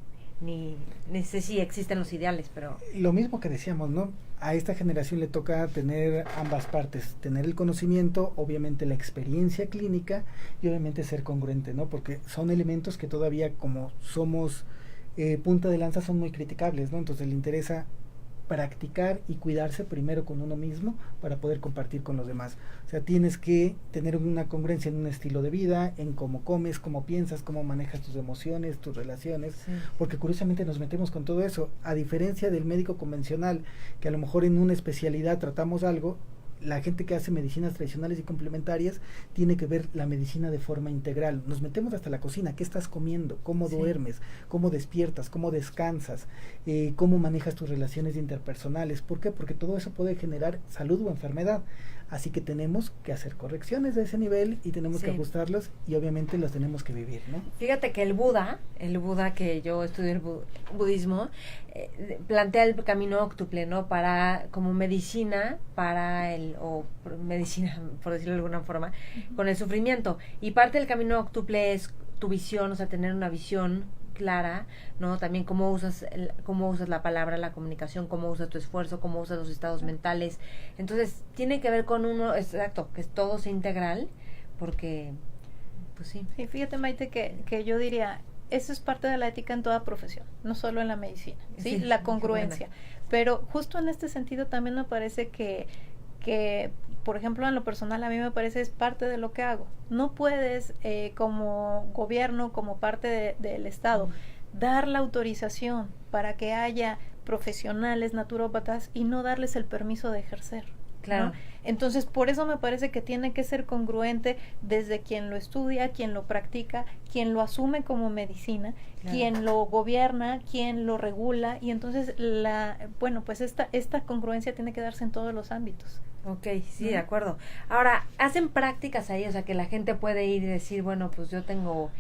sé si existen los ideales, pero...
Lo mismo que decíamos, ¿no? A esta generación le toca tener ambas partes, tener el conocimiento, obviamente la experiencia clínica y obviamente ser congruente, ¿no? Porque son elementos que todavía, como somos punta de lanza, son muy criticables, ¿no? Entonces le interesa practicar y cuidarse primero con uno mismo para poder compartir con los demás. O sea, tienes que tener una congruencia en un estilo de vida, en cómo comes, cómo piensas, cómo manejas tus emociones, tus relaciones, sí. Porque curiosamente nos metemos con todo eso, a diferencia del médico convencional, que a lo mejor en una especialidad tratamos algo. La gente que hace medicinas tradicionales y complementarias tiene que ver la medicina de forma integral. Nos metemos hasta la cocina. ¿Qué estás comiendo? ¿Cómo duermes? ¿Cómo despiertas? ¿Cómo descansas? ¿Cómo manejas tus relaciones interpersonales? ¿Por qué? Porque todo eso puede generar salud o enfermedad. Así que tenemos que hacer correcciones de ese nivel y tenemos que ajustarlos y obviamente los tenemos que vivir, ¿no?
Fíjate que el Buda que yo estudié el budismo, plantea el camino óctuple, ¿no? Para, como medicina medicina, por decirlo de alguna forma, con el sufrimiento. Y parte del camino óctuple es tu visión, o sea, tener una visión clara, ¿no? También cómo usas la palabra, la comunicación, cómo usas tu esfuerzo, cómo usas los estados mentales. Entonces, tiene que ver con uno, exacto, que todo sea integral, porque, pues sí.
Sí, fíjate, Maite, que yo diría, eso es parte de la ética en toda profesión, no solo en la medicina, ¿sí? La congruencia. Pero justo en este sentido también me parece que por ejemplo, en lo personal a mí me parece es parte de lo que hago. No puedes, como gobierno, como parte del Estado, dar la autorización para que haya profesionales naturópatas y no darles el permiso de ejercer.
Claro.
¿No? Entonces, por eso me parece que tiene que ser congruente desde quien lo estudia, quien lo practica, quien lo asume como medicina, claro, quien lo gobierna, quien lo regula, y entonces pues esta congruencia tiene que darse en todos los ámbitos.
Ok, sí, de acuerdo. Ahora, ¿hacen prácticas ahí? O sea, que la gente puede ir y decir, bueno, pues yo tengo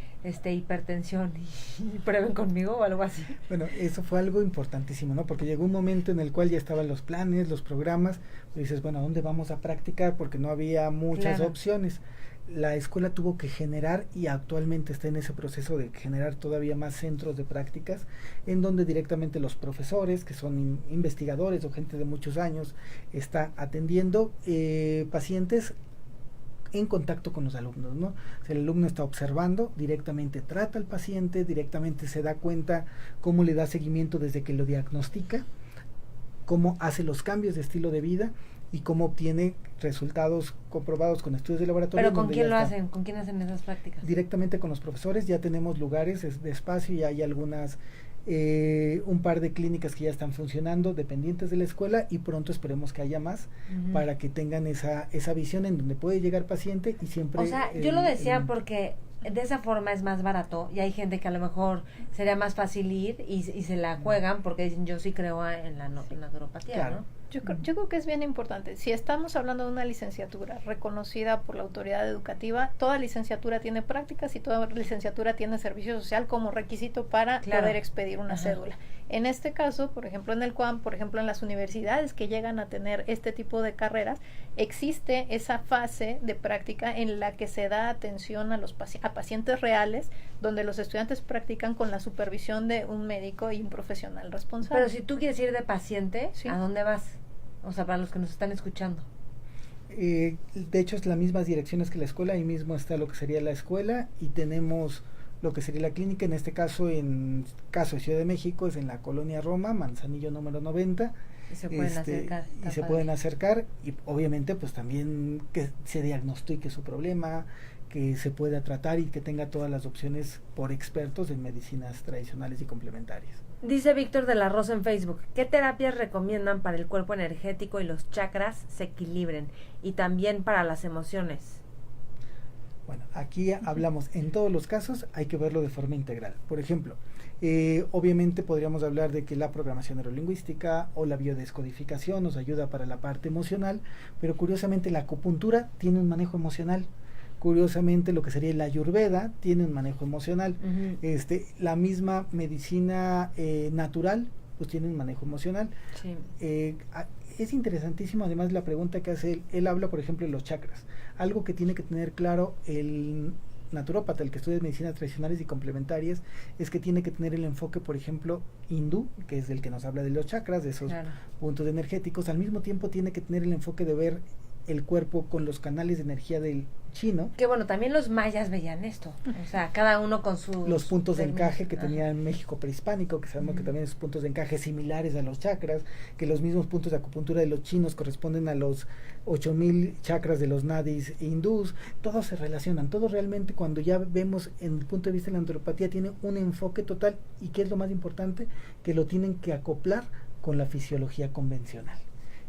hipertensión y prueben conmigo o algo así.
Bueno, eso fue algo importantísimo, ¿no? Porque llegó un momento en el cual ya estaban los planes, los programas, y dices, bueno, ¿a dónde vamos a practicar? Porque no había muchas opciones. la escuela tuvo que generar y actualmente está en ese proceso de generar todavía más centros de prácticas en donde directamente los profesores, que son investigadores o gente de muchos años, está atendiendo pacientes en contacto con los alumnos, ¿no? O sea, el alumno está observando, directamente trata al paciente, directamente se da cuenta cómo le da seguimiento desde que lo diagnostica, cómo hace los cambios de estilo de vida y cómo obtiene resultados comprobados con estudios de laboratorio.
¿Pero con quién lo hacen? ¿Con quién hacen esas prácticas?
Directamente con los profesores. Ya tenemos lugares de espacio y hay algunas, un par de clínicas que ya están funcionando dependientes de la escuela y pronto esperemos que haya más para que tengan esa visión en donde puede llegar paciente y siempre...
O sea, yo lo decía porque de esa forma es más barato y hay gente que a lo mejor sería más fácil ir y se la juegan porque dicen yo sí creo en la naturopatía,
claro.
¿no?
Yo creo que es bien importante. Si estamos hablando de una licenciatura reconocida por la autoridad educativa, toda licenciatura tiene prácticas y toda licenciatura tiene servicio social como requisito para poder expedir una cédula. En este caso, por ejemplo, en el CUAM, por ejemplo, en las universidades que llegan a tener este tipo de carreras, existe esa fase de práctica en la que se da atención a a pacientes reales, donde los estudiantes practican con la supervisión de un médico y un profesional responsable.
Pero si tú quieres ir de paciente,
sí.
¿A dónde vas? O sea, para los que nos están escuchando.
De hecho, es las mismas direcciones que la escuela. Ahí mismo está lo que sería la escuela y tenemos lo que sería la clínica. En este caso, en caso de Ciudad de México, es en la Colonia Roma, Manzanillo número 90.
Y se pueden acercar.
Y se pueden acercar y obviamente pues también que se diagnostique su problema, que se pueda tratar y que tenga todas las opciones por expertos en medicinas tradicionales y complementarias.
Dice Víctor de la Rosa en Facebook, ¿qué terapias recomiendan para el cuerpo energético y los chakras se equilibren? Y también para las emociones.
Bueno, aquí hablamos, en todos los casos hay que verlo de forma integral. Por ejemplo, obviamente podríamos hablar de que la programación neurolingüística o la biodescodificación nos ayuda para la parte emocional, pero curiosamente la acupuntura tiene un manejo emocional. Curiosamente lo que sería la ayurveda tiene un manejo emocional. La misma medicina natural pues tiene un manejo emocional.
Sí.
Es interesantísimo además la pregunta que hace él habla por ejemplo de los chakras, algo que tiene que tener claro el naturópata, el que estudia medicinas tradicionales y complementarias, es que tiene que tener el enfoque por ejemplo hindú, que es el que nos habla de los chakras, de esos puntos energéticos. Al mismo tiempo tiene que tener el enfoque de ver el cuerpo con los canales de energía del chino.
Que bueno, también los mayas veían esto, o sea, cada uno con sus...
Los puntos de encaje que tenía en México prehispánico, que sabemos que también esos puntos de encaje similares a los chakras, que los mismos puntos de acupuntura de los chinos corresponden a los 8000 chakras de los nadis hindús, todos se relacionan, todos realmente cuando ya vemos en el punto de vista de la naturopatía tiene un enfoque total y que es lo más importante, que lo tienen que acoplar con la fisiología convencional.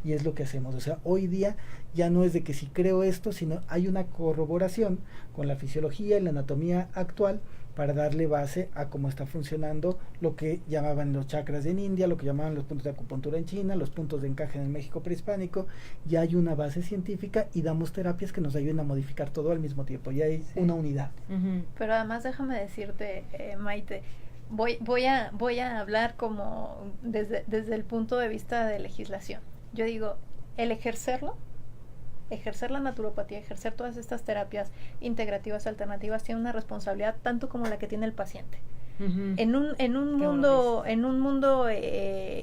Y es lo que hacemos, o sea, hoy día ya no es de que si creo esto, sino hay una corroboración con la fisiología y la anatomía actual para darle base a cómo está funcionando lo que llamaban los chakras en India, lo que llamaban los puntos de acupuntura en China, los puntos de encaje en el México prehispánico. Ya hay una base científica y damos terapias que nos ayuden a modificar todo al mismo tiempo, ya hay una unidad.
Pero además déjame decirte, Maite, voy a hablar como desde el punto de vista de legislación. Yo digo, el ejercer la naturopatía, ejercer todas estas terapias integrativas alternativas tiene una responsabilidad tanto como la que tiene el paciente. En un mundo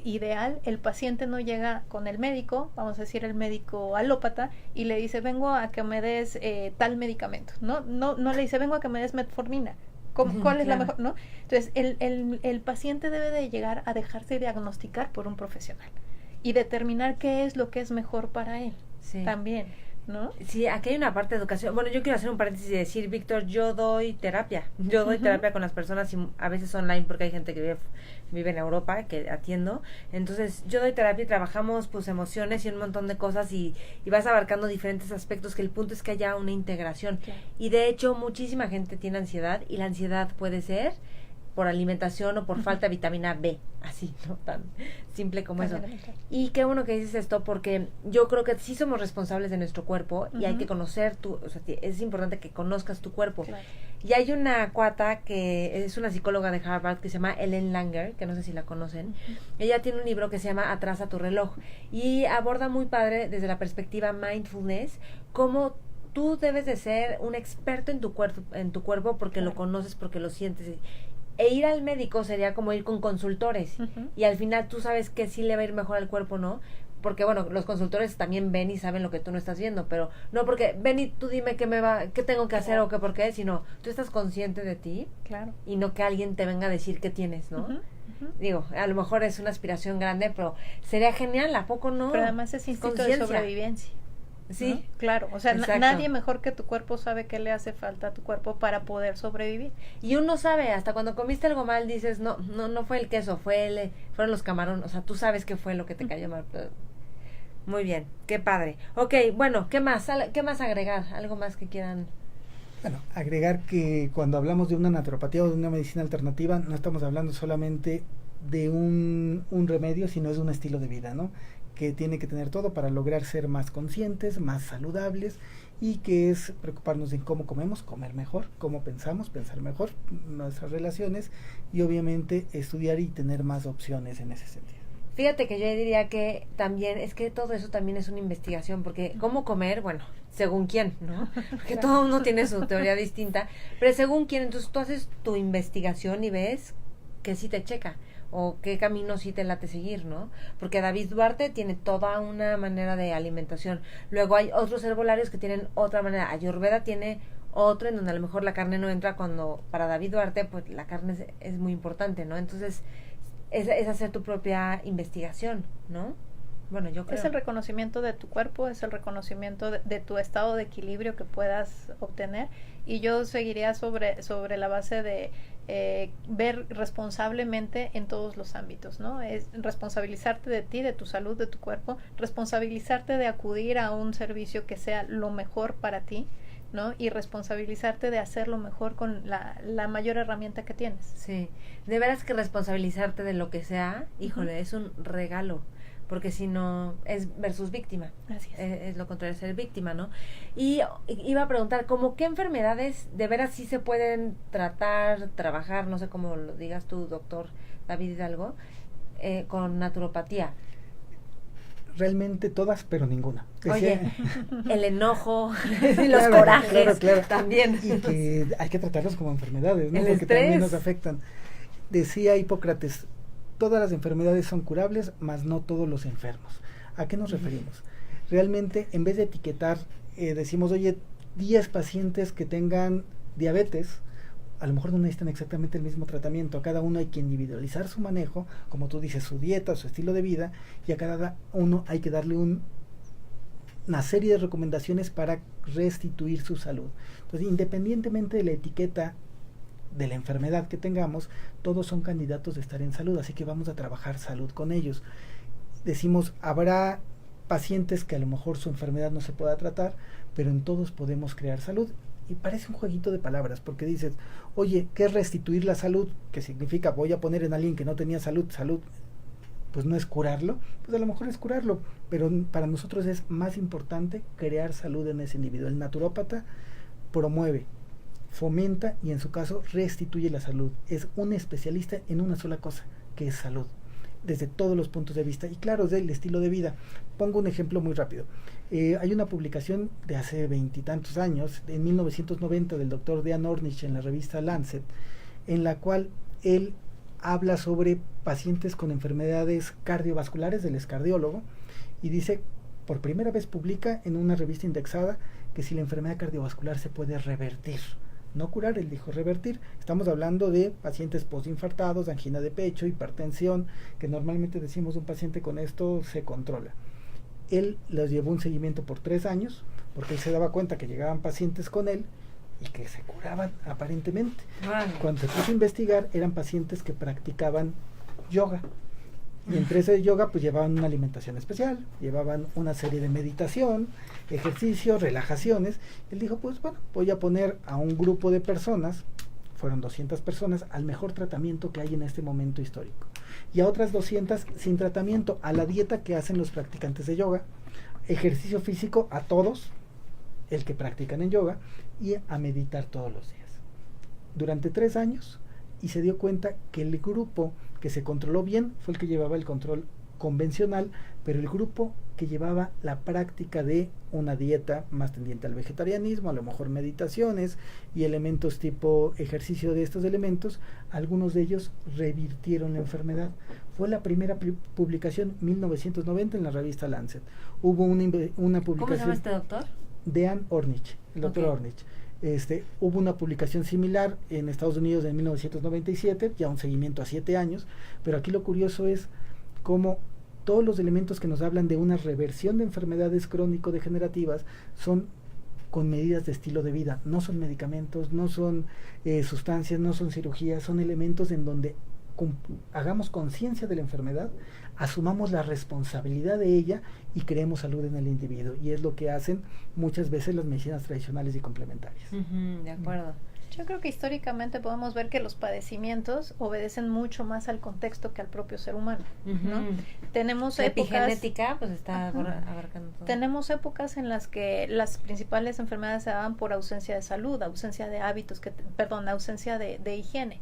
ideal, el paciente no llega con el médico, vamos a decir el médico alópata, y le dice vengo a que me des tal medicamento. No le dice vengo a que me des metformina. ¿Cuál es la mejor? ¿No? Entonces el paciente debe de llegar a dejarse diagnosticar por un profesional y determinar qué es lo que es mejor para él también, ¿no?
Sí, aquí hay una parte de educación. Bueno, yo quiero hacer un paréntesis y decir, Víctor, yo doy terapia. Yo doy terapia con las personas y a veces online porque hay gente que vive en Europa que atiendo. Entonces, yo doy terapia y trabajamos pues emociones y un montón de cosas y vas abarcando diferentes aspectos, que el punto es que haya una integración. Y de hecho, muchísima gente tiene ansiedad y la ansiedad puede ser por alimentación o por falta de vitamina B, así, no tan simple como eso. Y qué bueno que dices esto, porque yo creo que sí somos responsables de nuestro cuerpo y hay que conocer o sea, es importante que conozcas tu cuerpo. Y hay una cuata que es una psicóloga de Harvard que se llama Ellen Langer, que no sé si la conocen. Ella tiene un libro que se llama Atrasa tu reloj y aborda muy padre desde la perspectiva mindfulness cómo tú debes de ser un experto en tu cuerpo porque lo conoces, porque lo sientes. E ir al médico sería como ir con consultores. Y al final tú sabes que sí le va a ir mejor al cuerpo, ¿no? Porque bueno, los consultores también ven y saben lo que tú no estás viendo, pero no porque ven y tú dime qué tengo que hacer o qué por qué, sino tú estás consciente de ti.
Claro.
Y no que alguien te venga a decir qué tienes, ¿no? Digo, a lo mejor es una aspiración grande, pero sería genial, ¿a poco no?
Pero además es instinto de sobrevivencia.
Sí,
¿no? Claro, o sea,
exacto.
nadie mejor que tu cuerpo sabe qué le hace falta a tu cuerpo para poder sobrevivir.
Y uno sabe, hasta cuando comiste algo mal dices, no fue el queso, fueron los camarones, o sea, tú sabes qué fue lo que te cayó mal. Muy bien, qué padre. Ok, bueno, ¿qué más agregar? ¿Algo más que quieran?
Bueno, agregar que cuando hablamos de una naturopatía o de una medicina alternativa, no estamos hablando solamente de un remedio, sino es un estilo de vida, ¿no? Que tiene que tener todo para lograr ser más conscientes, más saludables, y que es preocuparnos en cómo comemos, comer mejor, cómo pensamos, pensar mejor, nuestras relaciones, y obviamente estudiar y tener más opciones en ese sentido.
Fíjate que yo diría que también, es que todo eso también es una investigación, porque cómo comer, bueno, según quién, ¿no? Porque todo uno tiene su teoría distinta, pero según quién, entonces tú haces tu investigación y ves que sí te checa, o qué camino sí te late seguir, ¿no? Porque David Duarte tiene toda una manera de alimentación. Luego hay otros herbolarios que tienen otra manera. Ayurveda tiene otro en donde a lo mejor la carne no entra, cuando para David Duarte pues la carne es muy importante, ¿no? Entonces es hacer tu propia investigación, ¿no? Bueno, yo creo.
Es el reconocimiento de tu cuerpo, es el reconocimiento de tu estado de equilibrio que puedas obtener, y yo seguiría sobre la base de ver responsablemente en todos los ámbitos, ¿no? Es responsabilizarte de ti, de tu salud, de tu cuerpo, responsabilizarte de acudir a un servicio que sea lo mejor para ti, ¿no? Y responsabilizarte de hacerlo mejor con la mayor herramienta que tienes.
Sí, de veras que responsabilizarte de lo que sea, híjole, es un regalo, porque si no, es versus víctima.
Así
Es lo contrario, ser víctima, ¿no? Y iba a preguntar, ¿cómo qué enfermedades de veras sí se pueden trabajar, no sé cómo lo digas tú, doctor David Hidalgo, con naturopatía?
Realmente todas, pero ninguna.
Oye, el enojo, los
Claro,
corajes,
claro.
también.
Y que hay que tratarlos como enfermedades, ¿no?
El
Porque
estrés.
también nos afectan. Decía Hipócrates, todas las enfermedades son curables, mas no todos los enfermos. ¿A qué nos referimos? Realmente, en vez de etiquetar, decimos, oye, 10 pacientes que tengan diabetes, a lo mejor no necesitan exactamente el mismo tratamiento. A cada uno hay que individualizar su manejo, como tú dices, su dieta, su estilo de vida, y a cada uno hay que darle una serie de recomendaciones para restituir su salud. Entonces, independientemente de la etiqueta de la enfermedad que tengamos, todos son candidatos de estar en salud, así que vamos a trabajar salud con ellos. Decimos, habrá pacientes que a lo mejor su enfermedad no se pueda tratar, pero en todos podemos crear salud. Y parece un jueguito de palabras, porque dices, oye, ¿qué es restituir la salud? ¿Qué significa? Voy a poner en alguien que no tenía salud, pues no es curarlo, pues a lo mejor es curarlo, pero para nosotros es más importante crear salud en ese individuo. El naturópata promueve, fomenta y en su caso restituye la salud. Es un especialista en una sola cosa, que es salud, desde todos los puntos de vista. Y claro, del estilo de vida. Pongo un ejemplo muy rápido. Hay una publicación de hace 20 y tantos años, en 1990, del doctor Dean Ornish en la revista Lancet, en la cual él habla sobre pacientes con enfermedades cardiovasculares, él es cardiólogo, y dice, por primera vez publica en una revista indexada, que si la enfermedad cardiovascular se puede revertir. No curar, él dijo revertir. Estamos hablando de pacientes postinfartados, angina de pecho, hipertensión, que normalmente decimos un paciente con esto se controla. Él los llevó un seguimiento por 3 años, porque él se daba cuenta que llegaban pacientes con él y que se curaban aparentemente.
Vale.
Cuando se puso a investigar, eran pacientes que practicaban yoga. Y entre ese yoga pues llevaban una alimentación especial, llevaban una serie de meditación, ejercicios, relajaciones. Él dijo, pues bueno, voy a poner a un grupo de personas, fueron 200 personas, al mejor tratamiento que hay en este momento histórico. Y a otras 200 sin tratamiento, a la dieta que hacen los practicantes de yoga, ejercicio físico a todos, el que practican en yoga, y a meditar todos los días. Durante 3 años, y se dio cuenta que el grupo que se controló bien fue el que llevaba el control convencional, pero el grupo que llevaba la práctica de una dieta más tendiente al vegetarianismo, a lo mejor meditaciones y elementos tipo ejercicio de estos elementos, algunos de ellos revirtieron la enfermedad. Fue la primera publicación 1990 en la revista Lancet. Hubo una publicación.
¿Cómo se llama este doctor?
Dean Ornish, el doctor Ornish. Hubo una publicación similar en Estados Unidos en 1997, ya un seguimiento a 7 años, pero aquí lo curioso es cómo todos los elementos que nos hablan de una reversión de enfermedades crónico-degenerativas son con medidas de estilo de vida, no son medicamentos, no son sustancias, no son cirugías, son elementos en donde hagamos conciencia de la enfermedad, asumamos la responsabilidad de ella y creemos salud en el individuo, y es lo que hacen muchas veces las medicinas tradicionales y complementarias.
De acuerdo.
Yo creo que históricamente podemos ver que los padecimientos obedecen mucho más al contexto que al propio ser humano, ¿no? Tenemos
la
épocas,
epigenética pues está abarcando todo.
Tenemos épocas en las que las principales enfermedades se daban por ausencia de salud, ausencia de hábitos, ausencia de higiene.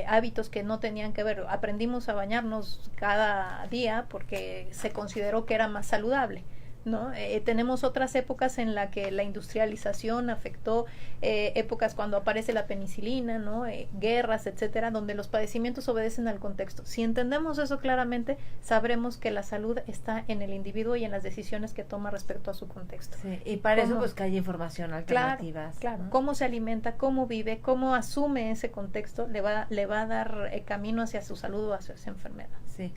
Hábitos que no tenían que ver. Aprendimos a bañarnos cada día porque se consideró que era más saludable, ¿no? Tenemos otras épocas en la que la industrialización afectó, épocas cuando aparece la penicilina, ¿no? Guerras, etcétera, donde los padecimientos obedecen al contexto. Si entendemos eso claramente, sabremos que la salud está en el individuo y en las decisiones que toma respecto a su contexto.
Sí, y para eso pues que haya información, alternativas.
Claro,
¿no?
Cómo se alimenta, cómo vive, cómo asume ese contexto, le va a dar camino hacia su salud o hacia esa enfermedad.
Sí.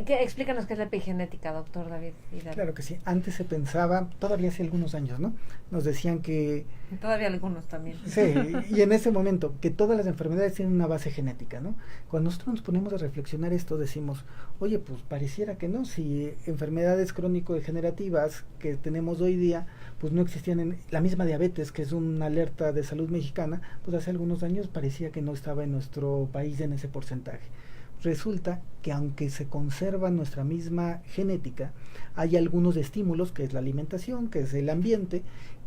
Explícanos qué es la epigenética, doctor David Hidalgo.
Claro que sí. Antes se pensaba, todavía hace algunos años, ¿no? Nos decían que...
Todavía algunos también.
Sí, y en ese momento, que todas las enfermedades tienen una base genética, ¿no? Cuando nosotros nos ponemos a reflexionar esto, decimos, oye, pues pareciera que no, si enfermedades crónico-degenerativas que tenemos hoy día, pues no existían en la misma diabetes, que es una alerta de salud mexicana, pues hace algunos años parecía que no estaba en nuestro país en ese porcentaje. Resulta que aunque se conserva nuestra misma genética, hay algunos estímulos, que es la alimentación, que es el ambiente,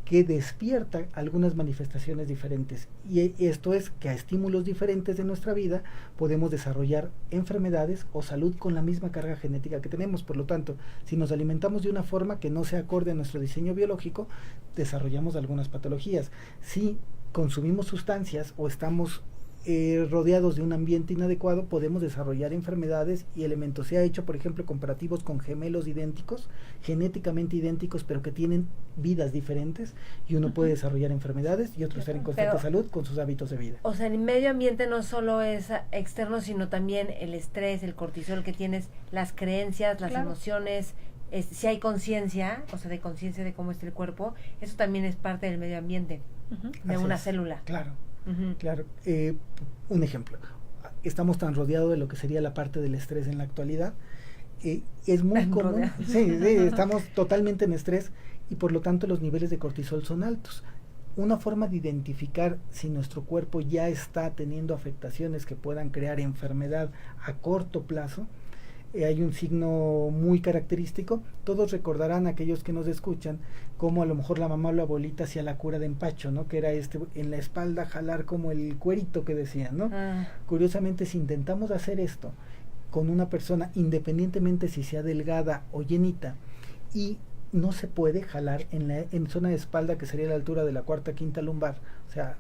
que despierta algunas manifestaciones diferentes. Y esto es que a estímulos diferentes de nuestra vida podemos desarrollar enfermedades o salud con la misma carga genética que tenemos. Por lo tanto, si nos alimentamos de una forma que no se acorde a nuestro diseño biológico, desarrollamos algunas patologías. Si consumimos sustancias o estamos rodeados de un ambiente inadecuado, podemos desarrollar enfermedades y elementos. Se ha hecho, por ejemplo, comparativos con gemelos idénticos, genéticamente idénticos, pero que tienen vidas diferentes, y uno puede desarrollar enfermedades y otro estar en constante salud con sus hábitos de vida.
O sea, el medio ambiente no solo es externo, sino también el estrés, el cortisol que tienes, las creencias, las emociones. Si hay conciencia, o sea, de conciencia de cómo está el cuerpo, eso también es parte del medio ambiente, de
Así
una
es.
célula.
Claro. Claro, un ejemplo, estamos tan rodeados de lo que sería la parte del estrés en la actualidad, es muy común, sí, estamos totalmente en estrés y por lo tanto los niveles de cortisol son altos. Una forma de identificar si nuestro cuerpo ya está teniendo afectaciones que puedan crear enfermedad a corto plazo, hay un signo muy característico. Todos recordarán, aquellos que nos escuchan, como a lo mejor la mamá o la abuelita hacía la cura de empacho, ¿no? Que era en la espalda jalar como el cuerito que decían, ¿no? Curiosamente, si intentamos hacer esto con una persona, independientemente si sea delgada o llenita, y no se puede jalar en zona de espalda, que sería la altura de la cuarta, quinta lumbar, o sea,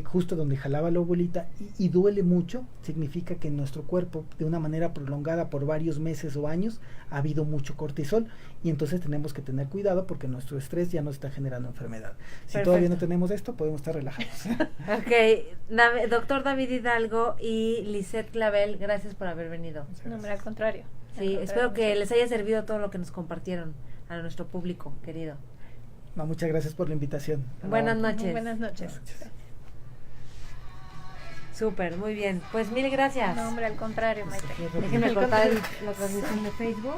justo donde jalaba la abuelita, y duele mucho, significa que en nuestro cuerpo, de una manera prolongada por varios meses o años, ha habido mucho cortisol, y entonces tenemos que tener cuidado porque nuestro estrés ya no está generando enfermedad. Si
Perfecto.
todavía no tenemos esto, podemos estar relajados.
Ok, doctor David Hidalgo y Lisette Clavel, gracias por haber venido.
No, al contrario.
Sí, espero que les haya servido todo lo que nos compartieron a nuestro público querido.
No, muchas gracias por la invitación.
Buenas noches.
Buenas noches.
Buenas noches.
Súper, muy bien. Pues mil gracias.
No, hombre, al contrario, Maite.
Déjenme cortar la transmisión de Facebook.